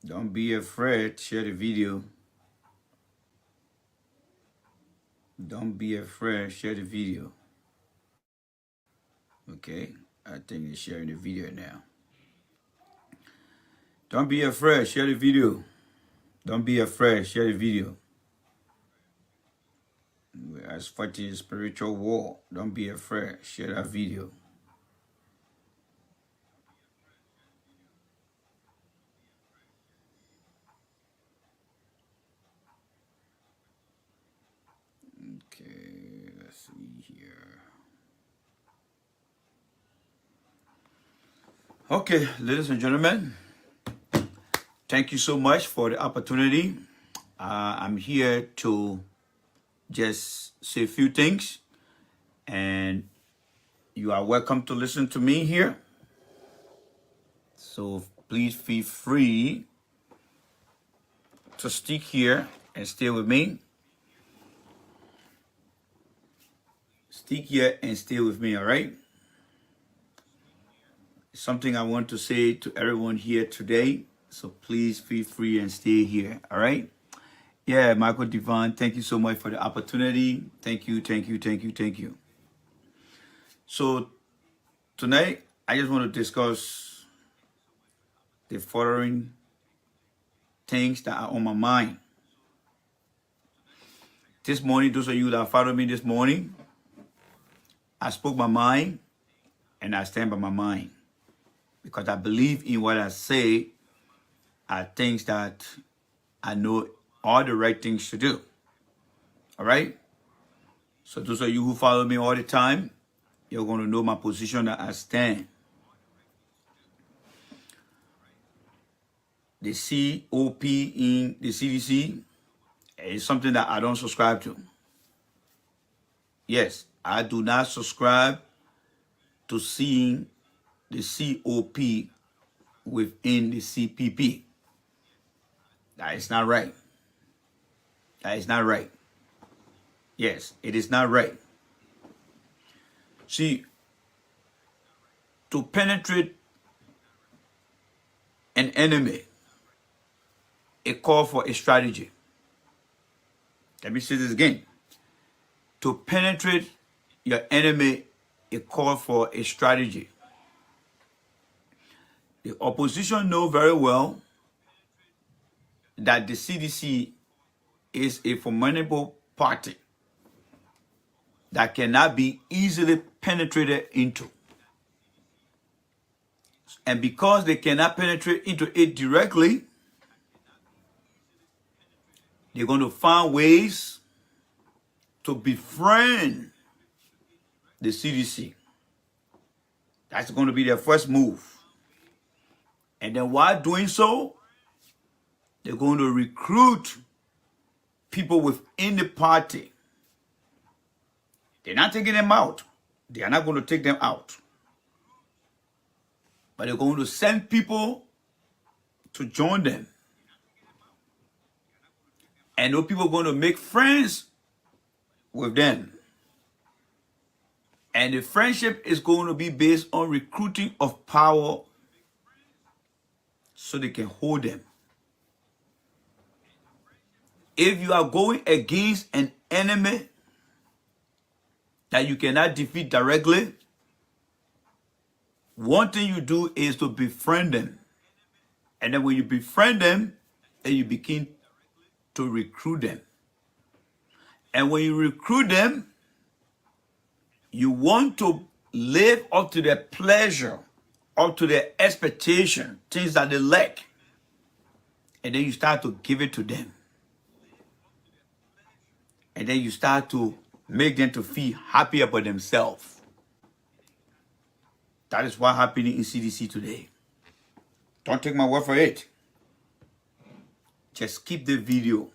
Don't be afraid. Share the video. Don't be afraid. Share the video. Okay. I think they're sharing the video now. Don't be afraid. Share the video. Don't be afraid. Share the video. As fighting a spiritual war. Don't be afraid. Share that video. Okay, let's see here. Okay, ladies and gentlemen, thank you so much for the opportunity. I'm here to just say a few things, and you are welcome to listen to me here. So please feel free to stick here and stay with me. Stick here and stay with me, all right? Something I want to say to everyone here today, so please feel free and stay here, all right? Yeah, Michael Devon, thank you so much for the opportunity. Thank you, thank you, thank you, thank you. So tonight, I just want to discuss the following things that are on my mind. This morning, those of you that followed me this morning, I spoke my mind and I stand by my mind. Because I believe in what I say are things that I know are the right things to do. All right? So those of you who follow me all the time, you're going to know my position that I stand. The COP in the CDC is something that I don't subscribe to. Yes, I do not subscribe to seeing the COP within the CPP. That is not right. That is not right. Yes, it is not right. See, to penetrate an enemy, it calls for a strategy. Let me say this again. To penetrate your enemy, it calls for a strategy. The opposition know very well that the CDC is a formidable party that cannot be easily penetrated into. And because they cannot penetrate into it directly, they're going to find ways to befriend the CDC. That's going to be their first move. And then while doing so, they're going to recruit people within the party. They're not taking them out. They are not going to take them out. But they're going to send people to join them. And those people are going to make friends with them. And the friendship is going to be based on recruiting of power so they can hold them. If you are going against an enemy that you cannot defeat directly, one thing you do is to befriend them. And then when you befriend them, then you begin to recruit them. And when you recruit them, you want to live up to their pleasure, up to their expectation, things that they like. And then you start to give it to them. And then you start to make them to feel happy about themselves. That is what's happening in CDC today. Don't take my word for it. Just keep the video.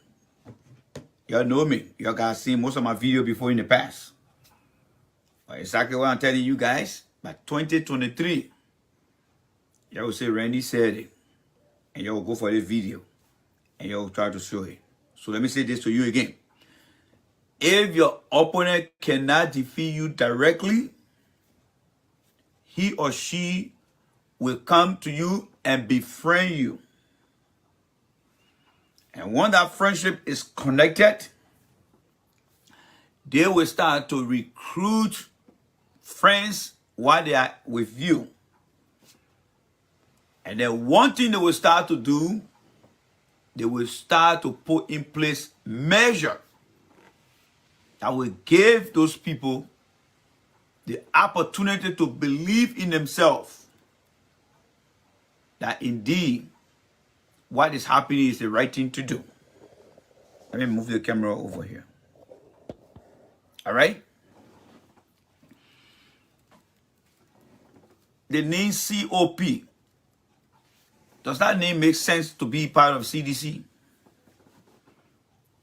Y'all know me. Y'all guys seen most of my video before in the past. But exactly what I'm telling you guys, by 2023, y'all will say Randy said it. And y'all will go for this video. And y'all will try to show it. So let me say this to you again. If your opponent cannot defeat you directly, he or she will come to you and befriend you. And when that friendship is connected, they will start to recruit friends while they are with you. And then one thing they will start to do, they will start to put in place measure that will give those people the opportunity to believe in themselves that indeed what is happening is the right thing to do. Let me move the camera over here. All right? The name COP. Does that name make sense to be part of CDC?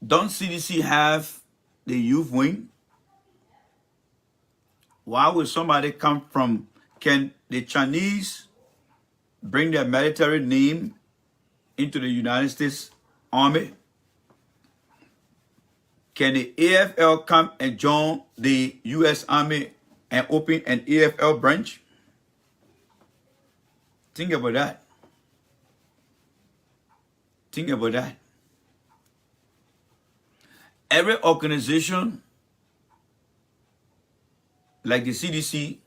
Don't CDC have the youth wing? Why would somebody come from, can the Chinese bring their military name into the United States Army? Can the AFL come and join the U.S. Army and open an AFL branch? Think about that. Think about that. Every organization like the CDC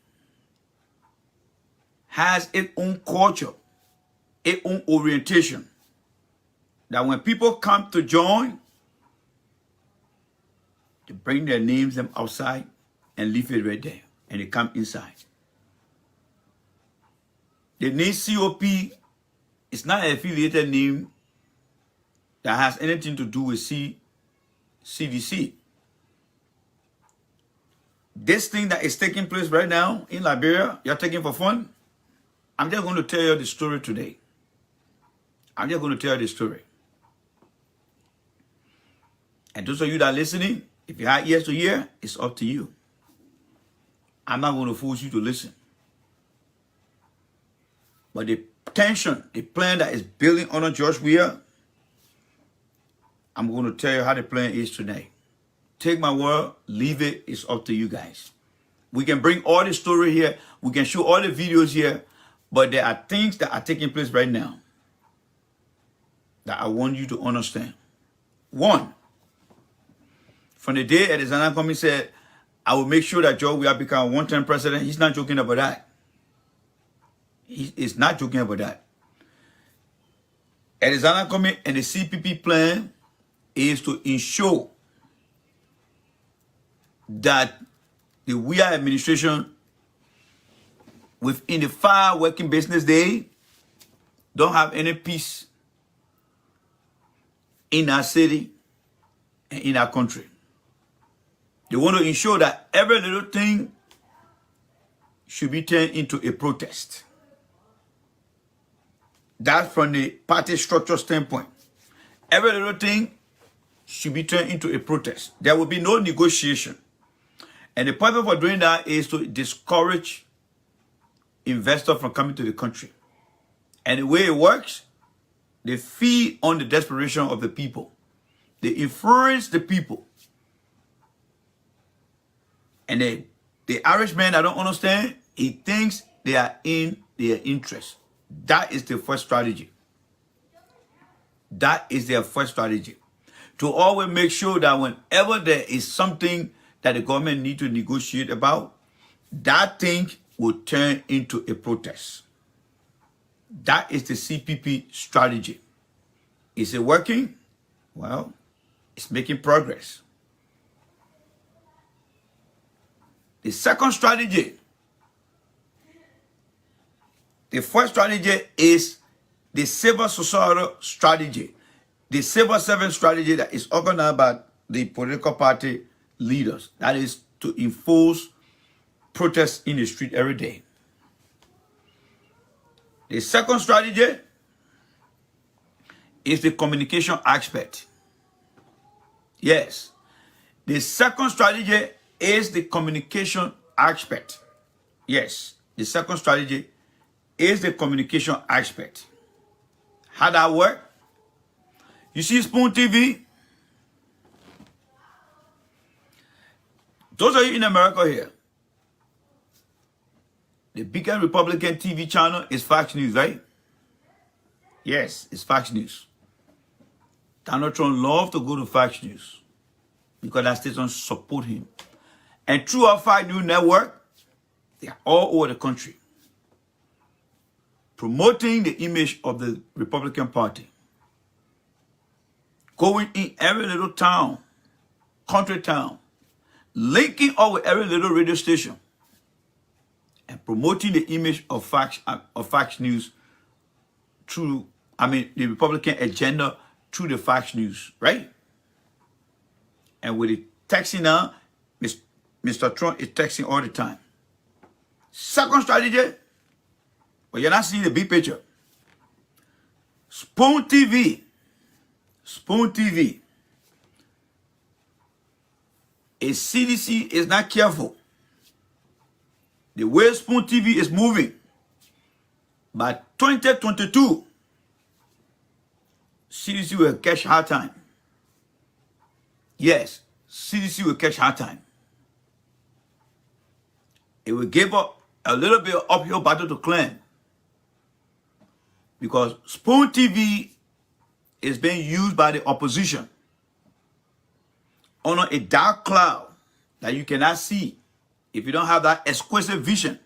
has its own culture, its own orientation. That when people come to join, they bring their names them outside and leave it right there. And they come inside. The name COP is not an affiliated name that has anything to do with CDC. This thing that is taking place right now in Liberia, you're taking for fun. I'm just going to tell you the story today. I'm just going to tell you the story. And those of you that are listening, if you have ears to hear, it's up to you. I'm not going to force you to listen. But the tension, the plan that is building under George Weah, I'm going to tell you how the plan is today. Take my word, leave it, it's up to you guys. We can bring all the story here, we can show all the videos here, but there are things that are taking place right now that I want you to understand. One, from the day Alexander Cummings said, I will make sure that George Weah become a one-term president, he's not joking about that. He is not joking about that. Alexander Cummings and the CPP plan is to ensure that the Weah administration, within the 5 working business days, don't have any peace in our city and in our country. They want to ensure that every little thing should be turned into a protest. That's from the party structure standpoint. Every little thing should be turned into a protest. There will be no negotiation. And the purpose for doing that is to discourage investors from coming to the country. And the way it works, they feed on the desperation of the people. They influence the people. And the Irishman, I don't understand, he thinks they are in their interest. That is the first strategy. That is their first strategy. To always make sure that whenever there is something that the government needs to negotiate about, that thing will turn into a protest. That is the CPP strategy. Is it working? Well, it's making progress. The second strategy, the first strategy is the civil society strategy. The civil servant strategy that is organized by the political party leaders. That is to enforce protests in the street every day. The second strategy is the communication aspect. Yes. The second strategy is the communication aspect. Yes. The second strategy is the communication aspect. How that work? You see Spoon TV? Those of you in America here, the biggest Republican TV channel is Fox News, right? Yes, it's Fox News. Donald Trump loves to go to Fox News because that station support him. And through our Fox News network, they are all over the country promoting the image of the Republican Party. Going in every little town, country town, linking up with every little radio station and promoting the image of Fox News through, the Republican agenda through the Fox News, right? And with the texting now, Mr. Trump is texting all the time. Second strategy, but you're not seeing the big picture. Spoon TV. A CDC is not careful. The way Spoon TV is moving, by 2022, CDC will catch hard time. Yes, CDC will catch hard time. It will give up a little bit of uphill battle to climb. Because Spoon TV is being used by the opposition under a dark cloud that you cannot see if you don't have that exquisite vision.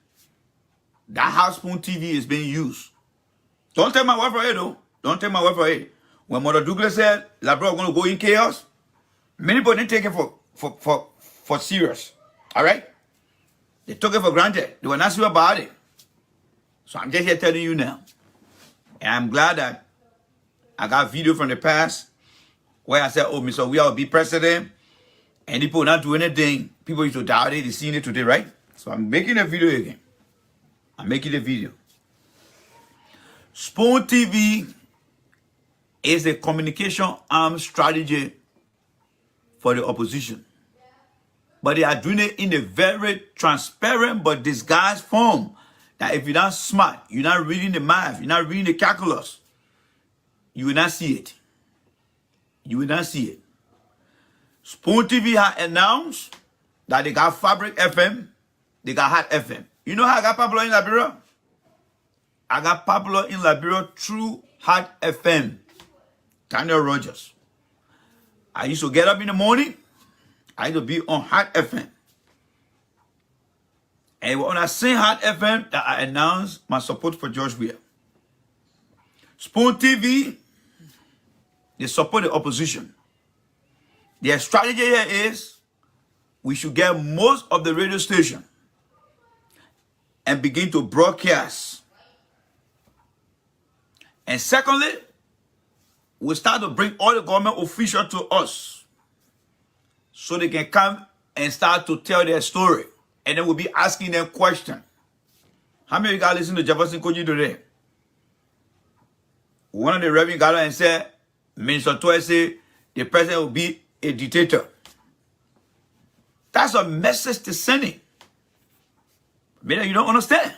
That's how Spoon TV is being used. Don't take my word for it, though. Don't take my word for it. When Mother Douglas said Labrador was going to go in chaos, many people didn't take it for serious. All right? They took it for granted. They were not sure about it. So I'm just here telling you now. And I'm glad that I got video from the past where I said, oh, Mr. We will be president. And people not do anything. People used to doubt it. They seen it today, right? So I'm making a video again. I'm making a video. Spoon TV is a communication arm strategy for the opposition. But they are doing it in a very transparent but disguised form. That if you're not smart, you're not reading the math, you're not reading the calculus, you will not see it. You will not see it. Spoon TV has announced that they got Fabric FM, they got Hot FM. You know how I got popular in Liberia? I got popular in Liberia through Hot FM. Daniel Rogers. I used to get up in the morning, I used to be on Hot FM. And when I sing Hot FM, that I announced my support for George Weah. Spoon TV, they support the opposition. Their strategy here is we should get most of the radio station and begin to broadcast. And secondly, we start to bring all the government officials to us so they can come and start to tell their story. And then we'll be asking them questions. How many of you guys listen to Jefferson Koji today? One of the reverend got and said, Minister Toy said, the president will be a dictator. That's a message to sending. Maybe you don't understand.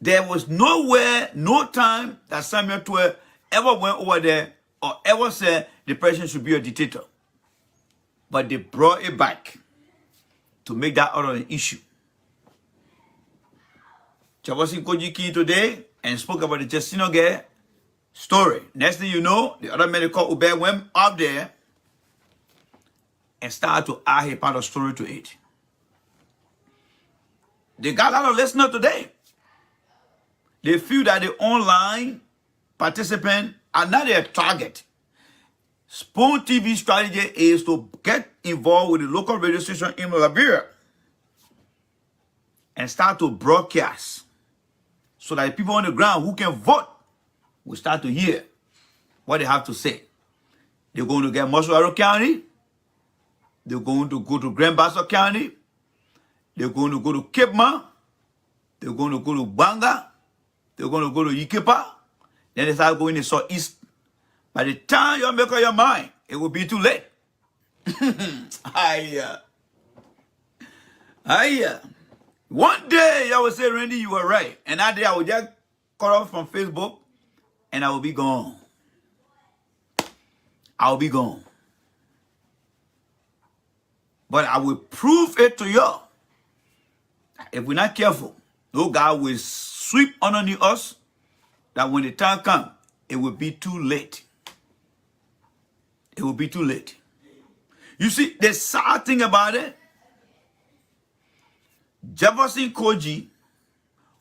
There was nowhere, no time that Samuel Toy ever went over there or ever said the president should be a dictator. But they brought it back to make that out of an issue. Jefferson Koji came today and spoke about the Justino Gay story. Next thing you know, the other medical Uber went up there and started to add a part of story to it. They got a lot of listeners today. They feel that the online participants are not their target. Spoon TV strategy is to get involved with the local radio station in Liberia and start to broadcast so that the people on the ground who can vote will start to hear what they have to say. They're going to get Mosquero County. They're going to go to Grand Bassa County. They're going to go to Kipma. They're going to go to Banga. They're going to go to Yikipa. Then they start going to Southeast. By the time you make up your mind, it will be too late. One day I will say, Randy, you were right. And that day I will just cut off from Facebook and I will be gone. I will be gone. But I will prove it to you. If we're not careful, no God will sweep underneath us that when the time comes, it will be too late. It will be too late. You see, the sad thing about it, Jefferson Koji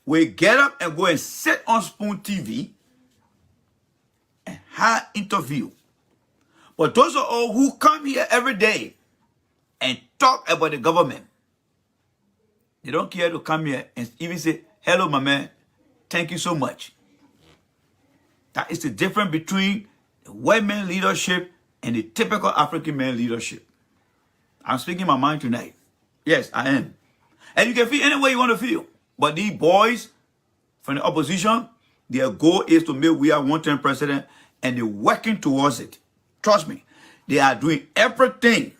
will get up and go and sit on Spoon TV and have interview. But those are all who come here every day and talk about the government. They don't care to come here and even say, hello, my man, thank you so much. That is the difference between the white man leadership and the typical African man leadership. I'm speaking my mind tonight. Yes, I am. And you can feel any way you want to feel. But these boys from the opposition, their goal is to make we are one-term president, and they're working towards it. Trust me. They are doing everything.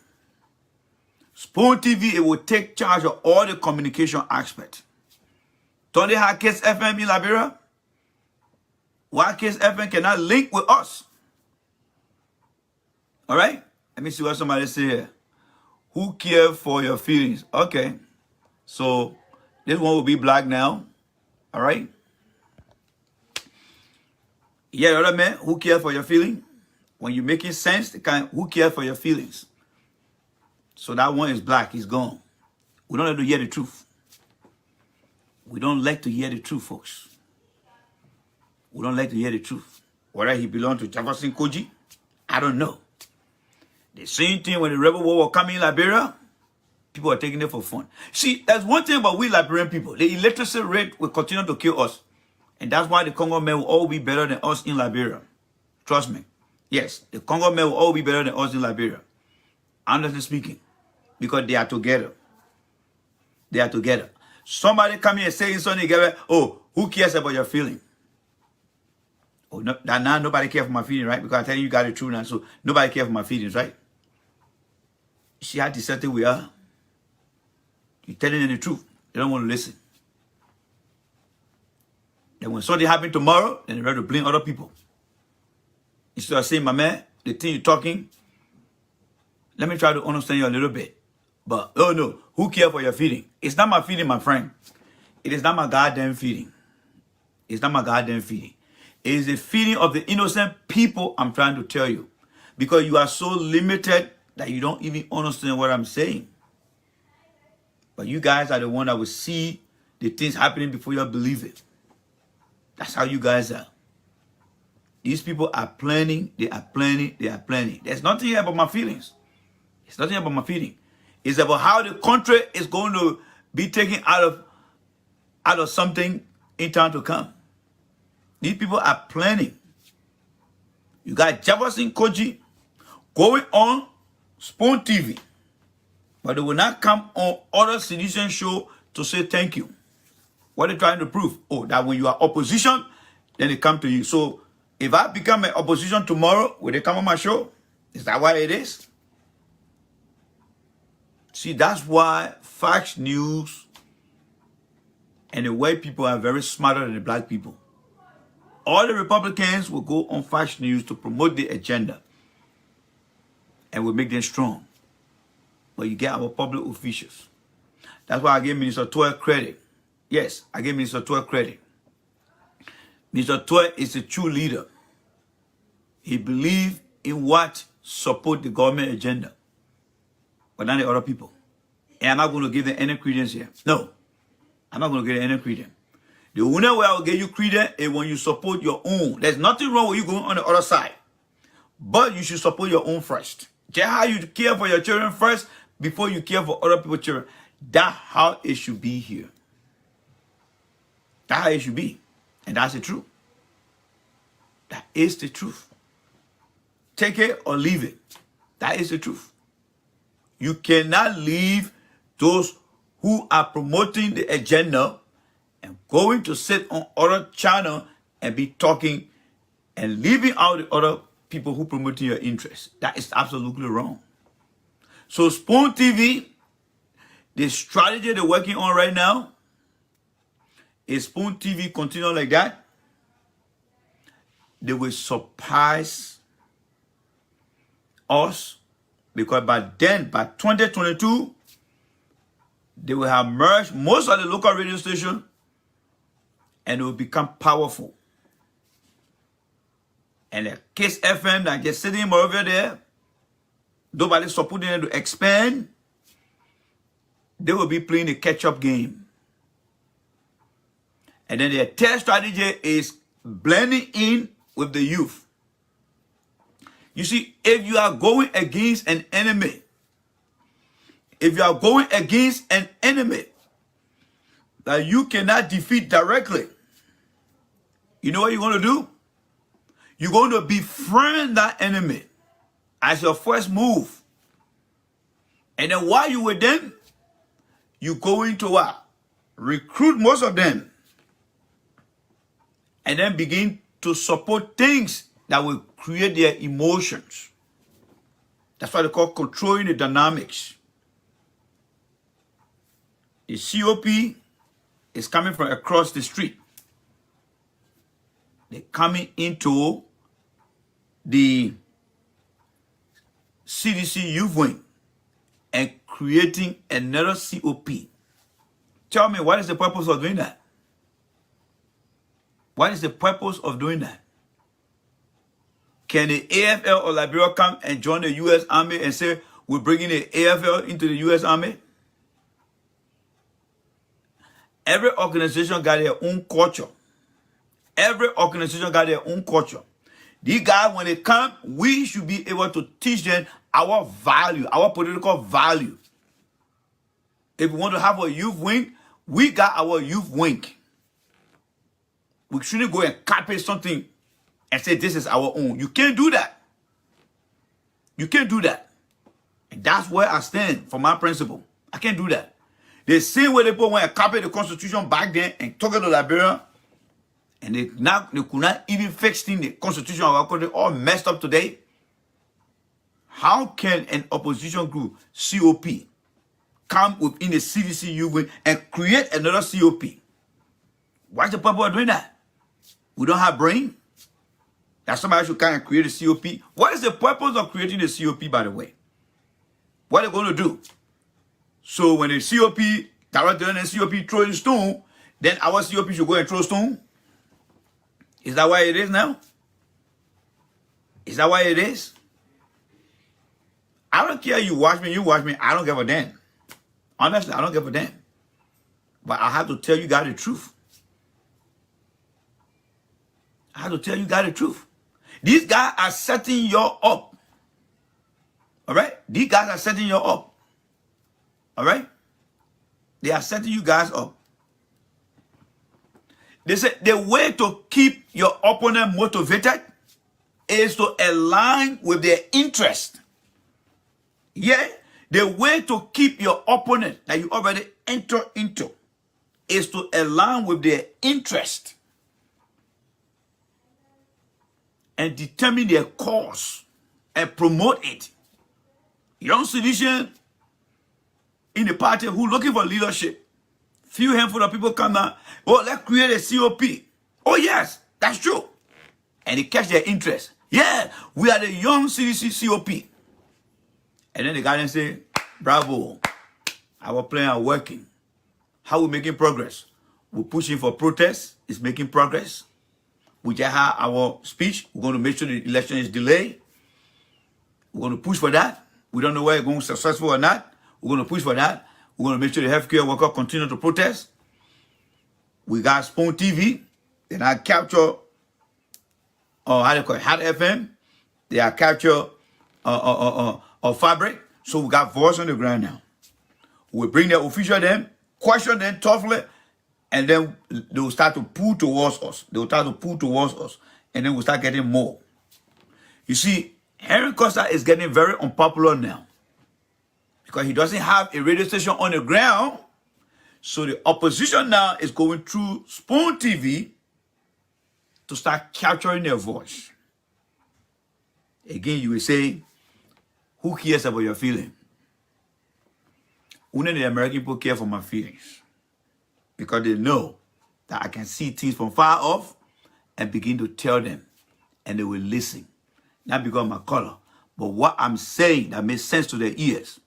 Spoon TV, it will take charge of all the communication aspects. Don't they have Kiss FM in Liberia? Why Kiss FM cannot link with us? All right? Let me see what somebody say here. Who cares for your feelings? Okay. So, this one will be black now. All right? Yeah, other man, who cares for your feelings? When you're making sense, the kind, who cares for your feelings? So that one is black, he's gone. We don't like to hear the truth. We don't like to hear the truth, folks. We don't like to hear the truth. Whether he belonged to Jefferson Koji, I don't know. The same thing when the rebel war was coming in Liberia, people are taking it for fun. See, there's one thing about we Liberian people. The electricity rate will continue to kill us. And that's why the Congo men will all be better than us in Liberia. Trust me. Yes, the Congo men will all be better than us in Liberia. Honestly speaking. Because they are together. They are together. Somebody come here and say something together, oh, who cares about your feeling? Oh, no, now nobody cares for my feelings, right? Because I'm telling you got the truth now, so nobody cares for my feelings, right? See how deceptive we are? You're telling them the truth. They don't want to listen. Then when something happens tomorrow, then they're ready to blame other people. Instead of saying, my man, the thing you're talking, let me try to understand you a little bit. But, oh no, who cares for your feeling? It's not my feeling, my friend. It is not my goddamn feeling. It's not my goddamn feeling. It is the feeling of the innocent people I'm trying to tell you. Because you are so limited that you don't even understand what I'm saying. But you guys are the one that will see the things happening before you believe it. That's how you guys are. These people are planning, they are planning, they are planning. There's nothing here about my feelings. It's nothing about my feeling. It's about how the country is going to be taken out of something in time to come. These people are planning. You got Jefferson Koji going on Spoon TV. But they will not come on other citizen show to say thank you. What are they trying to prove? Oh, that when you are opposition, then they come to you. So if I become an opposition tomorrow, will they come on my show? Is that what it is? See, that's why Fox News and the white people are very smarter than the black people. All the Republicans will go on Fox News to promote the agenda and will make them strong. But you get our public officials. That's why I give Minister Toy credit. Yes, I give Minister Toy credit. Minister Toy is a true leader. He believes in what support the government agenda. But not the other people. And I'm not going to give them any credence here. No. I'm not going to give them any credence. The only way I will give you credence is when you support your own. There's nothing wrong with you going on the other side. But you should support your own first. Just how you care for your children first before you care for other people's children. That's how it should be here. That's how it should be. And that's the truth. That is the truth. Take it or leave it. That is the truth. You cannot leave those who are promoting the agenda and going to sit on other channel and be talking and leaving out the other people who promoting your interests. That is absolutely wrong. So Spoon TV, the strategy they're working on right now is Spoon TV continue like that. They will surprise us because by 2022, they will have merged most of the local radio stations and it will become powerful. and the Kiss FM that just sitting over there, nobody supporting them to expand, they will be playing a catch-up game. And then their third strategy is blending in with the youth. You see, if you are going against an enemy, that you cannot defeat directly, you know what you're going to do? You're going to befriend that enemy as your first move. And then while you're with them, you're going to what? Recruit most of them. And then begin to support things that will create their emotions. That's what they call controlling the dynamics. The COP is coming from across the street. They're coming into the CDC youth wing and creating another COP. Tell me, what is the purpose of doing that? What is the purpose of doing that? Can the AFL or Liberia come and join the U.S. Army and say, we're bringing the AFL into the U.S. Army? Every organization got their own culture. Every organization got their own culture. These guys, when they come, we should be able to teach them our value, our political value. If we want to have a youth wing, we got our youth wing. We shouldn't go and copy something and say this is our own. You can't do that. You can't do that. And that's where I stand for my principle. I can't do that. The same way they put when I copied the Constitution back then and took it to Liberia, and they could not even fix the Constitution of our country, all messed up today. How can an opposition group, COP, come within the CDC youth and create another COP? What's the purpose of doing that? We don't have brain? That somebody should come and create a COP? What is the purpose of creating a COP, by the way? What are they going to do? So when the COP, director and the COP throwing stone, then our COP should go and throw stone? Is that why it is now? Is that why it is? I don't care, you watch me, I don't give a damn. Honestly, I don't give a damn. But I have to tell you guys the truth. I have to tell you guys the truth. These guys are setting you up. All right? These guys are setting you up. All right? They are setting you guys up. They say the way to keep your opponent motivated is to align with their interest. Yeah, the way to keep your opponent that you already enter into is to align with their interest and determine their cause and promote it. Young citizen in the party who looking for leadership, few handful of people come down, oh, let's create a COP. Oh, yes, that's true. And it catch their interest. Yeah, we are the young CDC COP. And then the guy say, bravo, our plan are working. How we making progress? We're pushing for protest. It's making progress. We just had our speech. We're going to make sure the election is delayed. We're going to push for that. We don't know whether it's going to be successful or not. We're going to push for that. We're going to make sure the healthcare workers continue to protest. We got Spoon TV. Then I capture, how do you call it, Hot FM. They are capture Fabric. So we got voice on the ground now. We bring the official them, question them toughly, and then they will start to pull towards us. They will start to pull towards us. And then we'll start getting more. You see, Henry Costa is getting very unpopular now. Because he doesn't have a radio station on the ground. So the opposition now is going through Spoon TV to start capturing their voice. Again, you will say, who cares about your feeling? Only the American people care for my feelings. Because they know that I can see things from far off and begin to tell them. And they will listen. Not because of my color, but what I'm saying that makes sense to their ears.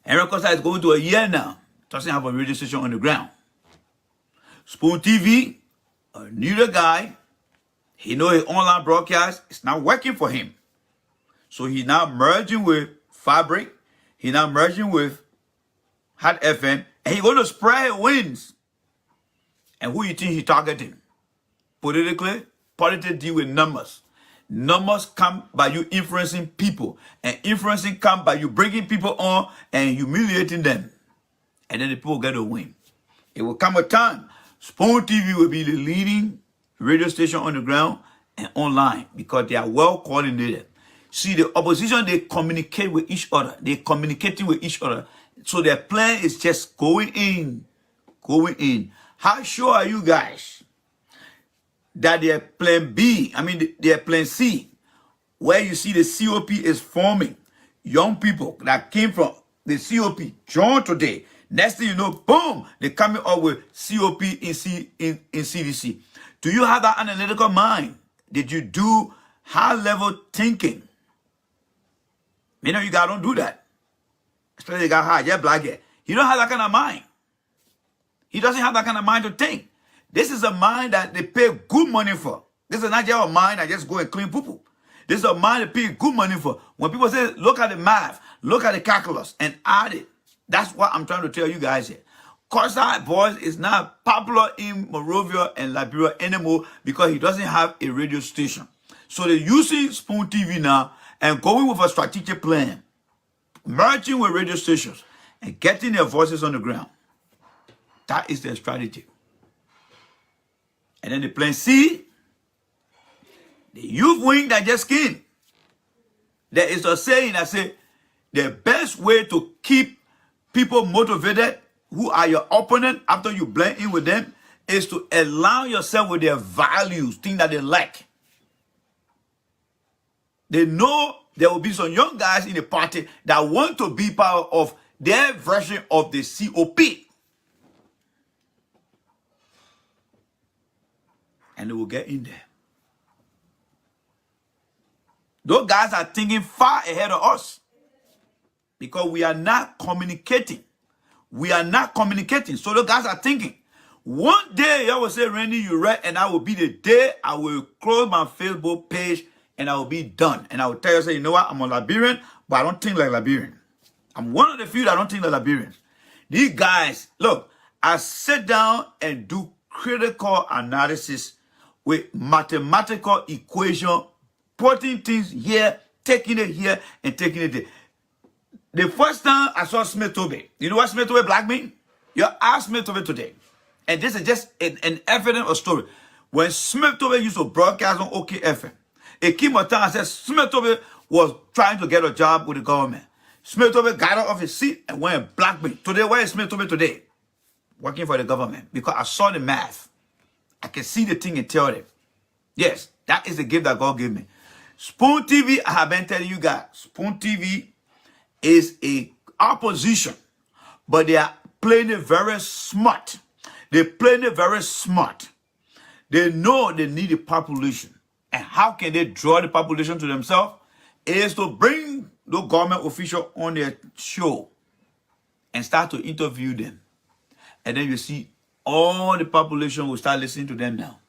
Henry Costa is going to a year now. Doesn't have a radio station on the ground. Spoon TV, a neither guy. He know his online broadcast is not working for him. So he now merging with Fabric. He now merging with Hot FM. And he going to spread wins. And who you think he targeting? Politically, politics deal with numbers. Numbers come by you influencing people. And influencing come by you bringing people on and humiliating them. And then the people get a win. It will come a time. Spoon TV will be the leading radio station on the ground and online because they are well coordinated. See, the opposition, they communicate with each other. They're communicating with each other. So their plan is just going in. Going in. How sure are you guys that their plan B, their plan C, where you see the COP is forming, young people that came from the COP, join today. Next thing you know, boom, they're coming up with COP in CDC. Do you have that analytical mind? Did you do high-level thinking? Many of you guys don't do that. Especially the guy high, yeah, black guy. He don't have that kind of mind. He doesn't have that kind of mind to think. This is a mind that they pay good money for. This is not just a mind that just go and clean poo-poo. This is a mind they pay good money for. When people say, look at the math, look at the calculus, and add it. That's what I'm trying to tell you guys here. Corsair Voice is not popular in Monrovia and Liberia anymore because he doesn't have a radio station. So they're using Spoon TV now and going with a strategic plan, merging with radio stations and getting their voices on the ground. That is their strategy. And then the plan C, the youth wing that just came. There is a saying that says the best way to keep people motivated who are your opponent after you blend in with them is to align yourself with their values, things that they like. They know there will be some young guys in the party that want to be part of their version of the COP. And they will get in there. Those guys are thinking far ahead of us because we are not communicating. We are not communicating. So those guys are thinking. One day, y'all will say, Randy, you read, and I will be the day I will close my Facebook page and I will be done. And I will tell you, say, you know what, I'm a Liberian, but I don't think like Liberian. I'm one of the few that don't think like Liberians. These guys, look, I sit down and do critical analysis with mathematical equation, putting things here, taking it here, and taking it there. The first time I saw Smith Toby, you know what Smith Toby black mean? You ask Smith Toby today. And this is just an evidence of story. When Smith Toby used to broadcast on OKFM, it came a time I said Smith Toby was trying to get a job with the government. Smith Toby got off his seat and went and black me. Today, where is Smith Toby today? Working for the government. Because I saw the math. I can see the thing and tell them. Yes, that is the gift that God gave me. Spoon TV, I have been telling you guys, Spoon TV is a opposition, but they are playing it very smart. They're playing it very smart. They know they need a population. And how can they draw the population to themselves? It is to bring the government official on their show and start to interview them. And then you see all the population will start listening to them now.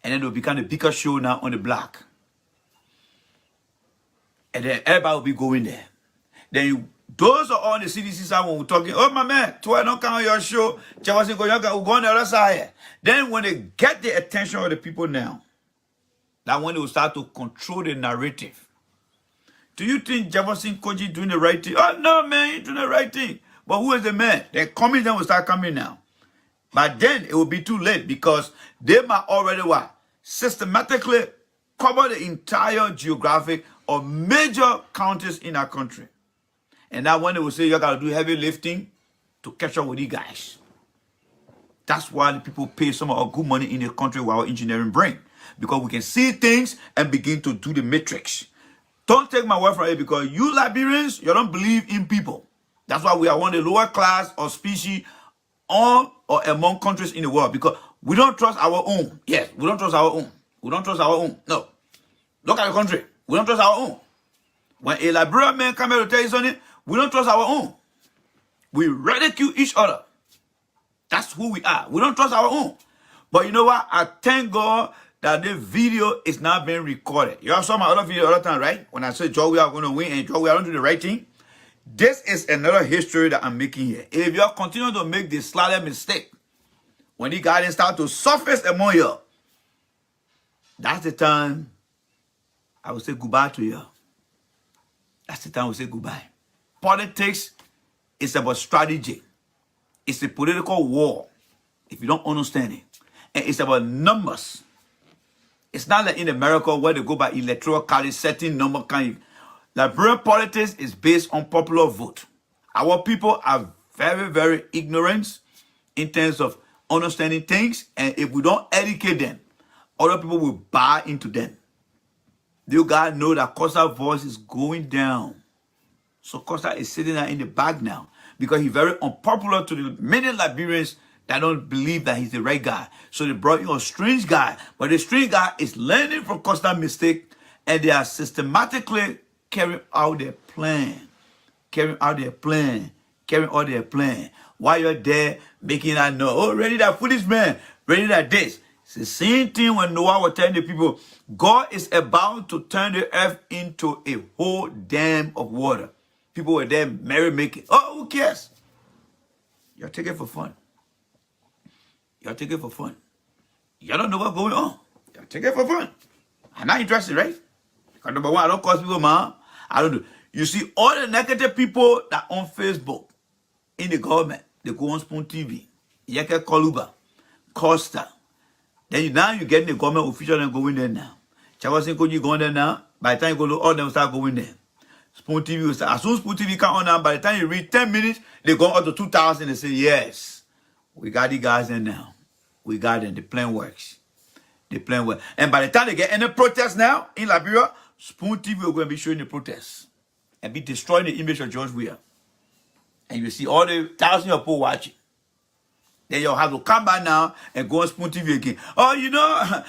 And then it will become a bigger show now on the block. And then everybody will be going there. Then those are all the CDC side when we're talking, oh my man, 12 don't come on your show, Jefferson go on the other side. Then when they get the attention of the people now, that's when they will start to control the narrative. Do you think Jefferson Koji doing the right thing? Oh no, man, he's doing the right thing. But who is the man? The coming then will start coming now. But then it will be too late because they might already what? Systematically cover the entire geographic of major counties in our country. And now when they will say you got to do heavy lifting to catch up with these guys. That's why the people pay some of our good money in the country with our engineering brain. Because we can see things and begin to do the matrix. Don't take my word for it because you Liberians, you don't believe in people. That's why we are one of the lower class or species on or among countries in the world. Because we don't trust our own. Yes, we don't trust our own. We don't trust our own. No. Look at the country. We don't trust our own. When a Liberian man comes here to tell you something, we don't trust our own. We ridicule each other. That's who we are. We don't trust our own. But you know what? I thank God that this video is not being recorded. You all saw my other video the other time, right? When I said Georgia are going to win and Georgia don't do the right thing. This is another history that I'm making here. If you all continue to make the slightest mistake, when the guys start to surface among you, that's the time I will say goodbye to you. That's the time we say goodbye. Politics is about strategy. It's a political war, if you don't understand it. And it's about numbers. It's not like in America where they go by electoral college, certain number kind. Liberian politics is based on popular vote. Our people are very, very ignorant in terms of understanding things. And if we don't educate them, other people will buy into them. You guys know that Costa's voice is going down. So Costa is sitting there in the back now because he's very unpopular to the many Liberians that don't believe that he's the right guy. So they brought in a strange guy. But the strange guy is learning from Costa's mistake, and they are systematically carrying out their plan. Carrying out their plan. Carrying out their plan. While you're there making that noise, oh, ready that foolish man, ready that this. It's the same thing when Noah was telling the people, God is about to turn the earth into a whole dam of water. People were there merry-making. Oh, who cares? You're taking it for fun. You're taking it for fun. You don't know what's going on. You're taking it for fun. I'm not interested, right? Because number one, I don't cause people, man. I don't do. You see, all the negative people that on Facebook, in the government, they go on Spoon TV, Yeke Koluba, Costa. Then now you get the government official and go in there now. Chawasin you go in there now. By the time you go to all them start going there. Spoon TV will start. As soon as Spoon TV come on now, by the time you read 10 minutes, they go up to 2,000 and say, yes, we got the guys there now. We got them. The plan works. The plan works. And by the time they get any protest now in Liberia, Spoon TV will go and be showing the protests and be destroying the image of George Weah. And you see all the thousands of people watching. Then you'll have to come back now and go on Spoon TV again. Oh, you know,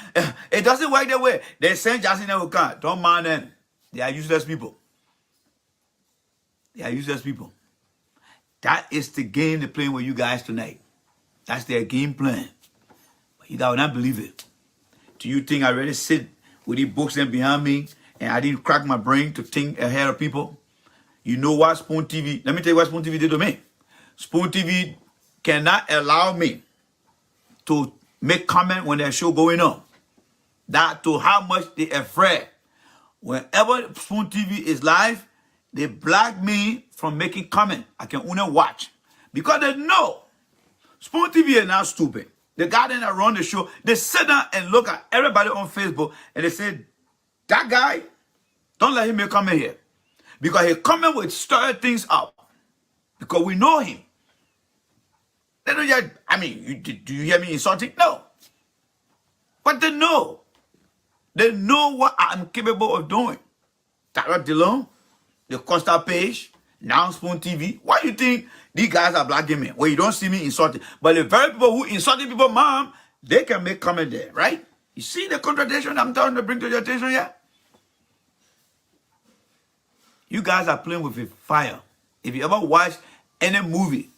it doesn't work that way. They send Justin and Okan. Don't mind them. They are useless people. They are useless people. That is the game they're playing with you guys tonight. That's their game plan. But you guys will not believe it. Do you think I really sit with these books and behind me and I didn't crack my brain to think ahead of people? You know what Spoon TV, let me tell you what Spoon TV did to me. Spoon TV cannot allow me to make comment when there's show going on. That to how much they afraid. Whenever Spoon TV is live, they block me from making comment. I can only watch. Because they know Spoon TV is not stupid. The guy that run the show, they sit down and look at everybody on Facebook and they say, that guy, don't let him make comment here. Because his comment will stir things up. Because we know him. They don't just, I mean, do you hear me insulting? No. But they know. They know what I'm capable of doing. Tara Dillon, the Costa page, now Spoon TV. Why do you think these guys are blocking me? Well, you don't see me insulting. But the very people who insulting people, mom, they can make comment there, right? You see the contradiction I'm trying to bring to your attention here? You guys are playing with a fire. If you ever watch any movie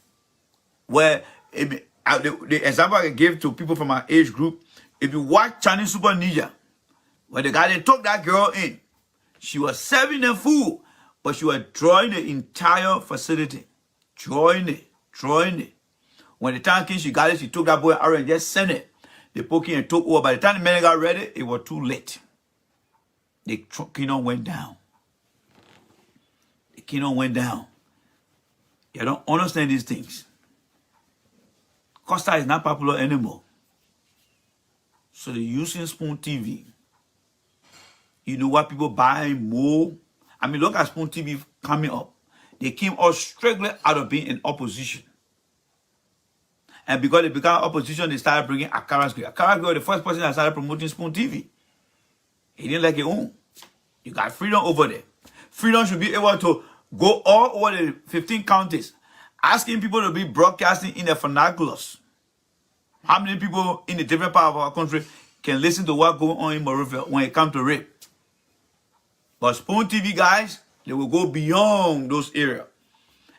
where, the example I can give to people from our age group, if you watch Chinese Super Ninja, where the guy, they took that girl in, she was serving the food, but she was drawing the entire facility. Drawing it. When the time came, she got it, she took that boy out and just sent it. They poked in and took over. By the time the men got ready, it was too late. The kingdom went down. The kingdom went down. You don't understand these things. Costa is not popular anymore. So they're using Spoon TV. You know what people buying more? I mean, look at Spoon TV coming up. They came out strictly out of being in opposition. And because they became opposition, they started bringing Akara Square. Akara Square was the first person that started promoting Spoon TV. He didn't like it own. You got freedom over there. Freedom should be able to go all over the 15 counties, asking people to be broadcasting in their vernaculars. How many people in the different part of our country can listen to what's going on in Monrovia when it comes to rape? But Spoon TV guys, they will go beyond those areas.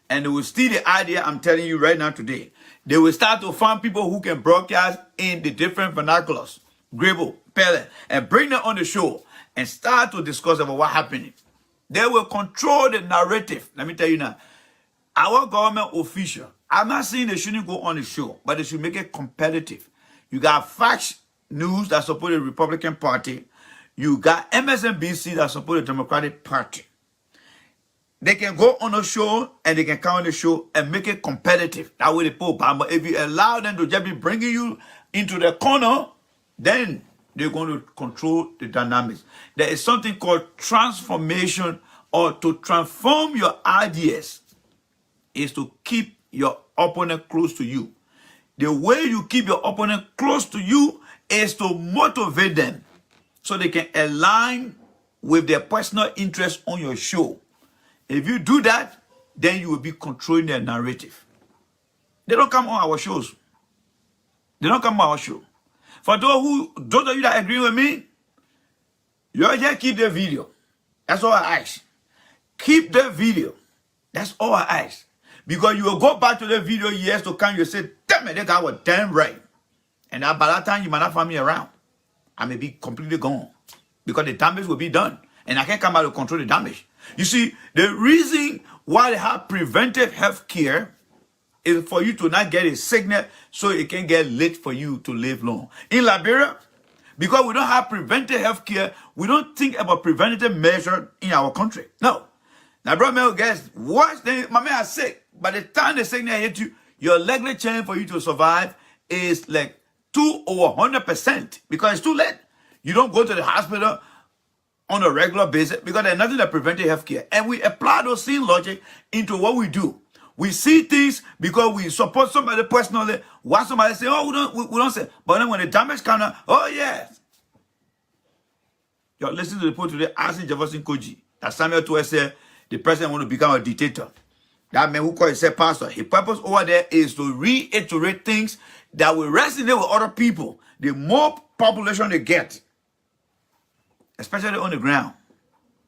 And they will steal the idea I'm telling you right now today. They will start to find people who can broadcast in the different vernaculars. Grable, Pele, and bring them on the show and start to discuss about what happened. They will control the narrative. Let me tell you now. Our government official, I'm not saying they shouldn't go on the show, but they should make it competitive. You got Fox News that support the Republican Party. You got MSNBC that support the Democratic Party. They can go on a show and they can come on the show and make it competitive. That way they put Obama. If you allow them to just be bringing you into the corner, then they're going to control the dynamics. There is something called transformation, or to transform your ideas is to keep your opponent close to you. The way you keep your opponent close to you is to motivate them so they can align with their personal interest on your show. If you do that, then you will be controlling their narrative. They don't come on our shows. They don't come on our show. For those of you that agree with me, you just keep the video. That's all I ask. Keep the video. That's all I ask. Because you will go back to the video years to come, you say, damn it, that guy was damn right. And by that time, you might not find me around. I may be completely gone. Because the damage will be done. And I can't come out to control the damage. You see, the reason why they have preventive health care is for you to not get a sickness so it can get late for you to live long. In Liberia, because we don't have preventive health care, we don't think about preventative measures in our country. No. Now, brother, guess worse than my man is sick. By the time the sickness hit you, your likely chance for you to survive is like 2 or 100% because it's too late. You don't go to the hospital on a regular basis because there's nothing that prevents health care. And we apply those same logic into what we do. We see things because we support somebody personally. Why somebody say, oh, we don't say. But then when the damage comes out, oh, yes. You're listening to the report today, asking Jefferson Koji that Samuel Toure said the president want to become a dictator. That man who called himself pastor. His purpose over there is to reiterate things that will resonate with other people. The more population they get, especially on the ground,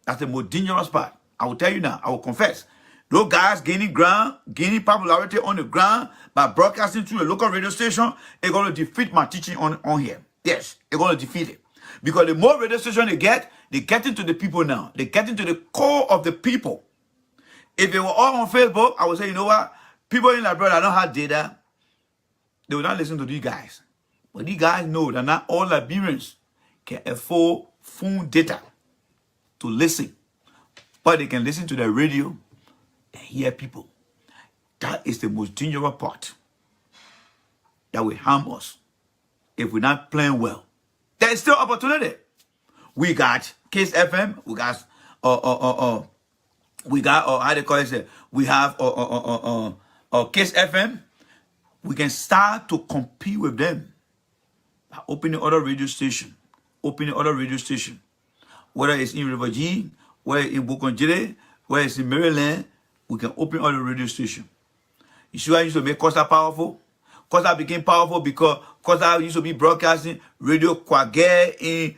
that's the most dangerous part. I will tell you now, I will confess. Those guys gaining ground, gaining popularity on the ground by broadcasting through a local radio station, they're going to defeat my teaching on here. Yes, they're going to defeat it. Because the more radio station they get into the people now. They get into the core of the people. If they were all on Facebook, I would say, you know what? People in Liberia that don't have data, they will not listen to these guys. But these guys know that not all Liberians can afford phone data to listen. But they can listen to the radio and hear people. That is the most dangerous part that will harm us if we're not playing well. There is still opportunity. We got Case FM. We got how they call it? We have Case FM. We can start to compete with them by opening other radio station. Whether it's in River G, whether it's in Bukonjere, whether it's in Maryland, we can open other radio station. You see why I used to make Costa powerful? Costa became powerful because Costa used to be broadcasting Radio Kwagé in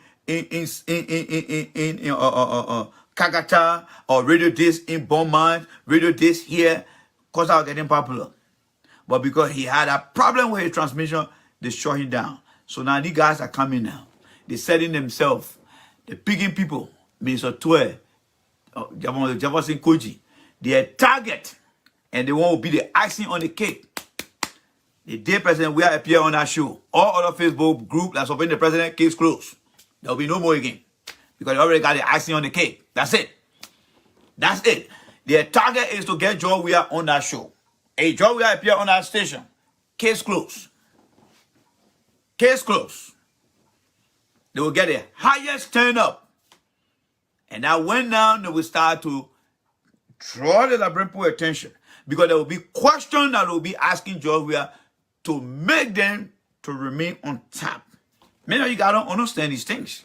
Kagata, or Radio Disc in Beaumont, Radio Disc here. Costa was getting popular. But because he had a problem with his transmission, they shut him down. So now these guys are coming now. They're setting themselves. They're picking people. Mr. Toure, Jefferson Koji. Their target. And they want to be the icing on the cake. The day president will appear on that show. All other Facebook group that's supporting the president, case closed. There will be no more again. Because they already got the icing on the cake. That's it. That's it. Their target is to get Joe Weah on that show. A Joe Weah appear on that station. Case closed. Case closed. They will get the highest turn up. And that when now they will start to draw the Liberian people attention. Because there will be questions that will be asking Joe Weah to make them to remain on top. Many of you guys don't understand these things.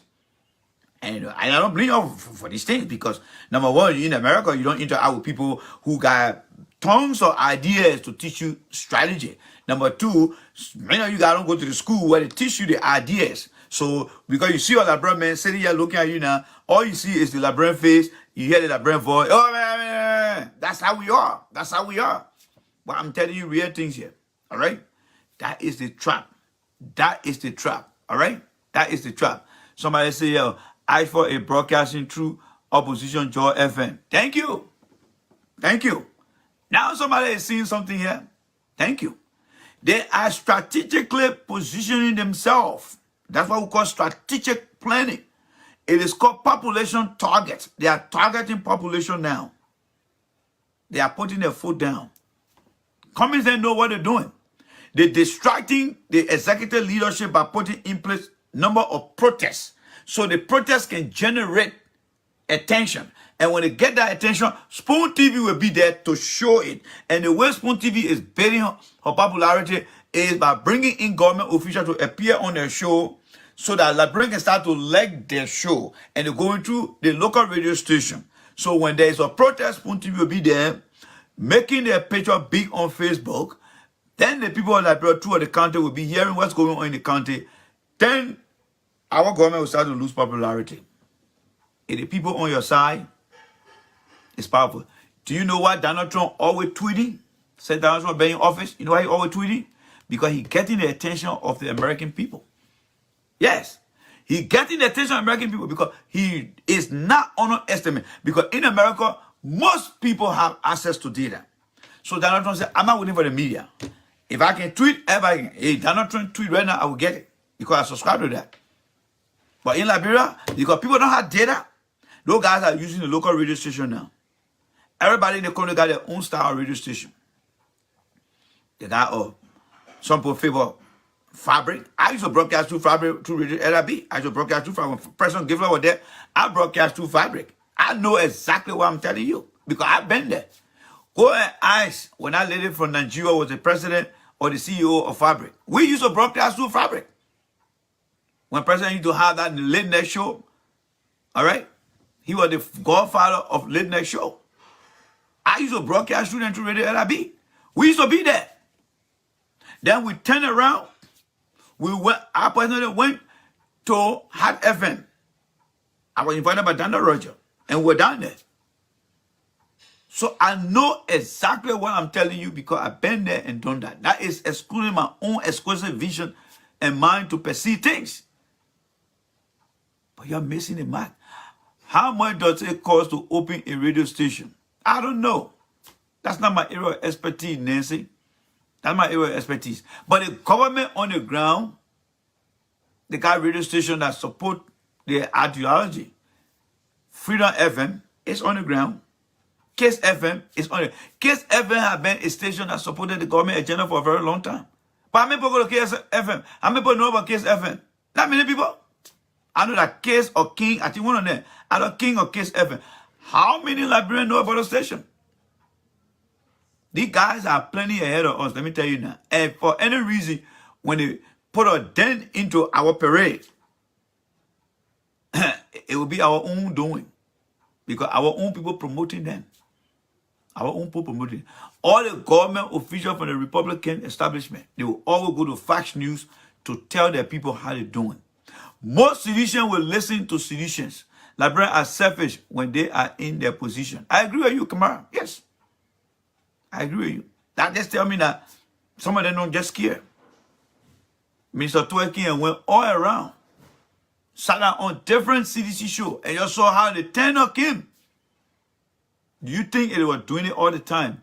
And I don't blame you for these things because, number one, in America, you don't interact with people who got tons of ideas to teach you strategy. Number two, many of you guys don't go to the school where they teach you the ideas. So, because you see a Liberian man sitting here looking at you now, all you see is the Liberian face, you hear the Liberian voice, oh man, that's how we are. That's how we are. But I'm telling you real things here, all right? That is the trap. That is the trap, all right? That is the trap. Somebody say, yo, I for a broadcasting through opposition Joy FM. Thank you. Thank you. Now somebody is seeing something here. Thank you. They are strategically positioning themselves. That's what we call strategic planning. It is called population targets. They are targeting population now. They are putting their foot down. Communists know what they're doing. They're distracting the executive leadership by putting in place number of protests. So the protests can generate attention. And when they get that attention, Spoon TV will be there to show it. And the way Spoon TV is building her popularity is by bringing in government officials to appear on their show so that Liberians can start to like their show. And they're going through the local radio station. So when there is a protest, Spoon TV will be there, making their picture big on Facebook. Then the people of Liberia throughout the country will be hearing what's going on in the country. Then our government will start to lose popularity. If the people on your side, it's powerful. Do you know why Donald Trump always tweeting? Said Donald Trump being in office. You know why he always tweeting? Because he's getting the attention of the American people. Yes. He's getting the attention of American people because he is not underestimated. Because in America, most people have access to data. So Donald Trump said, I'm not waiting for the media. If I can tweet, everybody can. Hey, Donald Trump tweet right now, I will get it. Because I subscribe to that. But in Liberia, because people don't have data, those guys are using the local radio station now. Everybody in the country got their own style radio station. They got some people favor Fabric. I used to broadcast through Fabric, through Radio LRB. I used to broadcast through Fabric. When President Givler was there, I broadcast through Fabric. I know exactly what I'm telling you because I've been there. Go and ask when that lady from Nigeria was the president or the CEO of Fabric. We used to broadcast through Fabric. When President used to have that late night show, all right? He was the godfather of late night show. I used to broadcast through Radio LRB. We used to be there. Then we turned around. I personally went to Hot FM. I was invited by Daniel Roger. And we're down there. So I know exactly what I'm telling you because I've been there and done that. That is excluding my own exclusive vision and mind to perceive things. But you're missing the mark. How much does it cost to open a radio station? I don't know. That's not my area of expertise, Nancy. That's my area of expertise. But the government on the ground, they got radio station that support their ideology. Freedom FM is on the ground. Case FM is on it. Case FM has been a station that supported the government agenda for a very long time. But how many people go to Case FM? How many people know about Case FM? Not many people. I know that Case or King, I think one of them. I know King or Case FM. How many Liberians know about the station? These guys are plenty ahead of us, let me tell you now. And for any reason, when they put a dent into our parade, it will be our own doing. Because our own people promoting them. Our own people promoting. All the government officials from the Republican establishment, they will always go to Fox News to tell their people how they're doing. Most citizens will listen to citizens. Liberians are selfish when they are in their position. I agree with you, Kamara. Yes. I agree with you. That just tell me that some of them don't just care. Mr. Twerking and went all around. Sat down on different CDC shows and you saw how the tenor came. Do you think they were doing it all the time?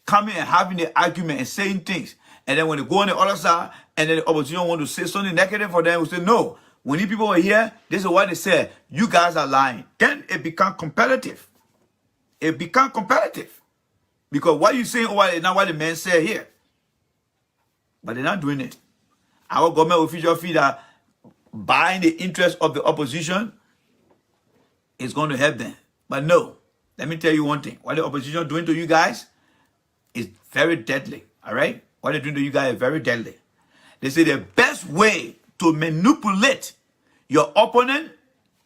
Coming and having the argument and saying things. And then when they go on the other side and then the opposition want to say something negative for them, we say, no. When these people were here, this is what they said. You guys are lying. Then it becomes competitive. It becomes competitive. Because what you saying over is not what the men said here. But they're not doing it. Our government officials feel that buying the interest of the opposition is going to help them. But no. Let me tell you one thing. What the opposition doing to you guys is very deadly. All right? What they're doing to you guys is very deadly. They say the best way to manipulate your opponent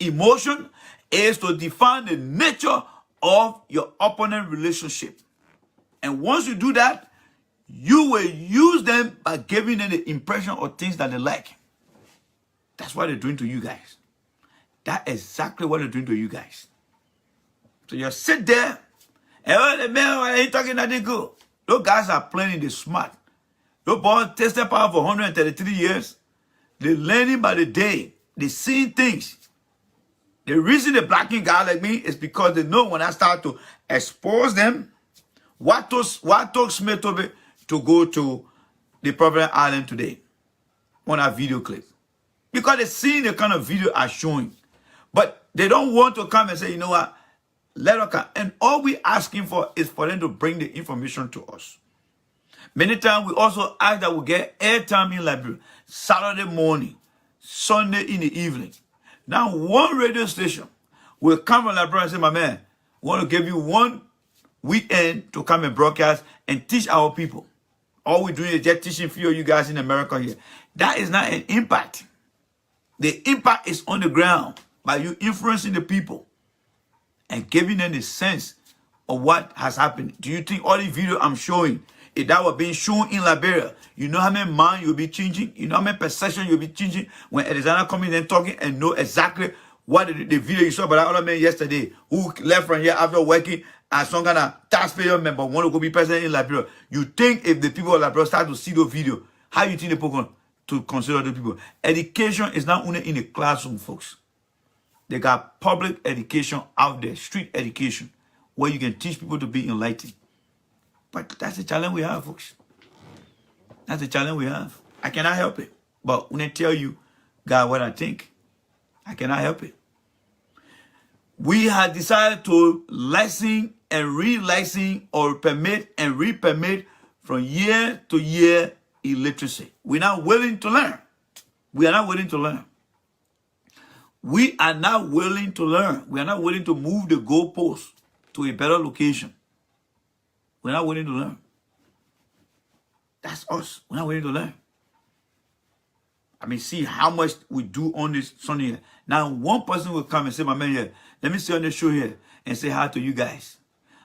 emotion is to define the nature of your opponent relationship. And once you do that, you will use them by giving them the impression of things that they like. That's what they're doing to you guys. That's exactly what they're doing to you guys. So you sit there, and oh, the man ain't talking that they good. Those guys are playing the smart. Those boys tested power for 133 years. They're learning by the day. They're seeing things. The reason they blacking guy like me is because they know when I start to expose them, what took Smith to go to the Providence Island today on a video clip. Because they're seeing the kind of video I'm showing. But they don't want to come and say, you know what, let us come. And all we're asking for is for them to bring the information to us. Many times we also ask that we get airtime in Liberia, Saturday morning, Sunday in the evening. Now one radio station will come from Liberia and say, my man, we want to give you one weekend to come and broadcast and teach our people. All we're doing is just teaching few of you guys in America here. That is not an impact. The impact is on the ground by you influencing the people and giving them the sense of what has happened. Do you think all the video I'm showing, if that were being shown in Liberia, you know how many mind you'll be changing? You know how many perception you'll be changing when Alexander comes in and talking and know exactly what the video you saw about that other man yesterday who left from here after working as some kind of taxpayer member want to go be president in Liberia. You think if the people of Liberia start to see those videos, how you think the people going to consider the people? Education is not only in the classroom, folks. They got public education out there, street education, where you can teach people to be enlightened. But that's the challenge we have, folks. That's the challenge we have. I cannot help it. But when I tell you, God, what I think, I cannot help it. We have decided to license and re-license or permit and re-permit from year to year illiteracy. We're not willing to learn. We are not willing to learn. We are not willing to learn. We are not willing to move the goalpost to a better location. We're not willing to learn. That's us. We're not willing to learn. I mean, see how much we do on this Sunday. Now, one person will come and say, my man here, let me stay on the show here and say hi to you guys.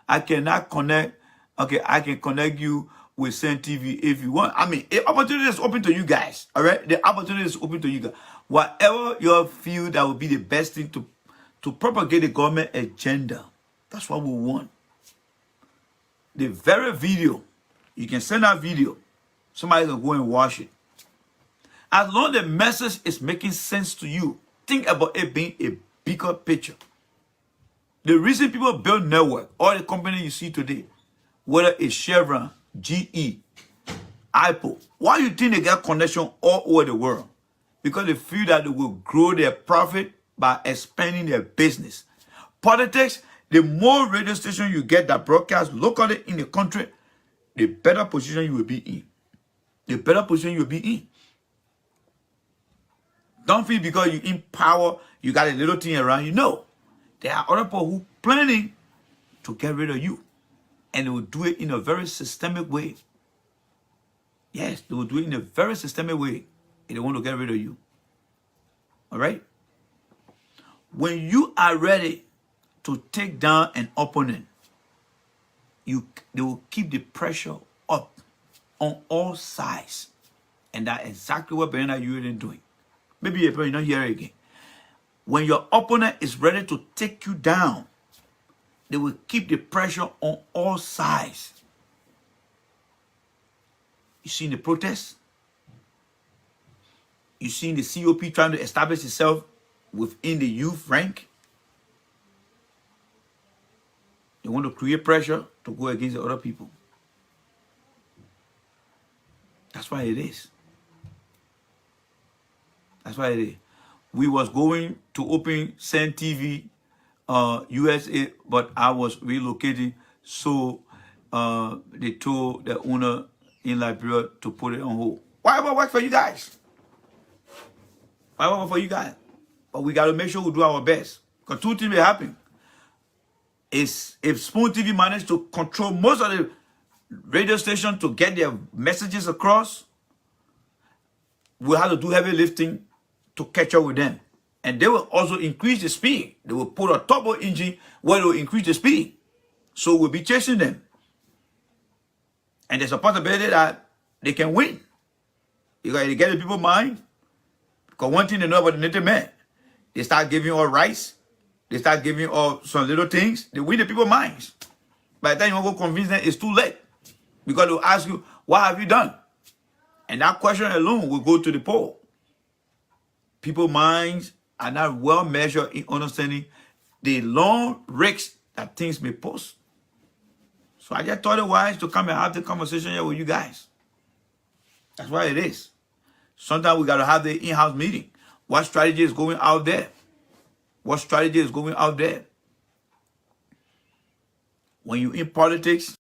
I cannot connect. Okay, I can connect you with Send TV if you want. I mean, the opportunity is open to you guys. All right? The opportunity is open to you guys. Whatever you feel that would be the best thing to propagate the government agenda. That's what we want. The very video, you can send that video. Somebody can go and watch it. As long as the message is making sense to you, think about it being a bigger picture. The reason people build network, all the companies you see today, whether it's Chevron, GE, Apple, why do you think they get connection all over the world? Because they feel that they will grow their profit by expanding their business. Politics, the more radio stations you get that broadcast locally in the country, the better position you will be in. The better position you will be in. Don't feel because you in power, you got a little thing around you. No. There are other people who planning to get rid of you. And they will do it in a very systemic way. Yes, they will do it in a very systemic way if they want to get rid of you. All right? When you are ready to take down an opponent, they will keep the pressure up on all sides. And that's exactly what Bernard Ewing is doing. Maybe you're not hearing again. When your opponent is ready to take you down, they will keep the pressure on all sides. You see the protests? You see the COP trying to establish itself within the youth rank? They want to create pressure to go against the other people. That's why it is. That's why it is. We was going to open Send TV USA, but I was relocating, so they told the owner in Liberia to put it on hold. Why would it work for you guys? Why would it work for you guys? But we got to make sure we do our best. Because two things will happen. Is if Spoon TV managed to control most of the radio stations to get their messages across, we'll have to do heavy lifting to catch up with them. And they will also increase the speed. They will put a turbo engine where they will increase the speed. So we'll be chasing them. And there's a possibility that they can win. Because they get the people's mind. Because one thing they know about the native man, they start giving all rights. They start giving all some little things. They win the people's minds. By the time you want to convince them, it's too late. Because they'll ask you, what have you done? And that question alone will go to the poll. People's minds are not well measured in understanding the long risks that things may pose. So I just thought it wise to come and have the conversation here with you guys. That's what it is. Sometimes we got to have the in-house meeting. What strategy is going out there? What strategy is going out there? When you're in politics,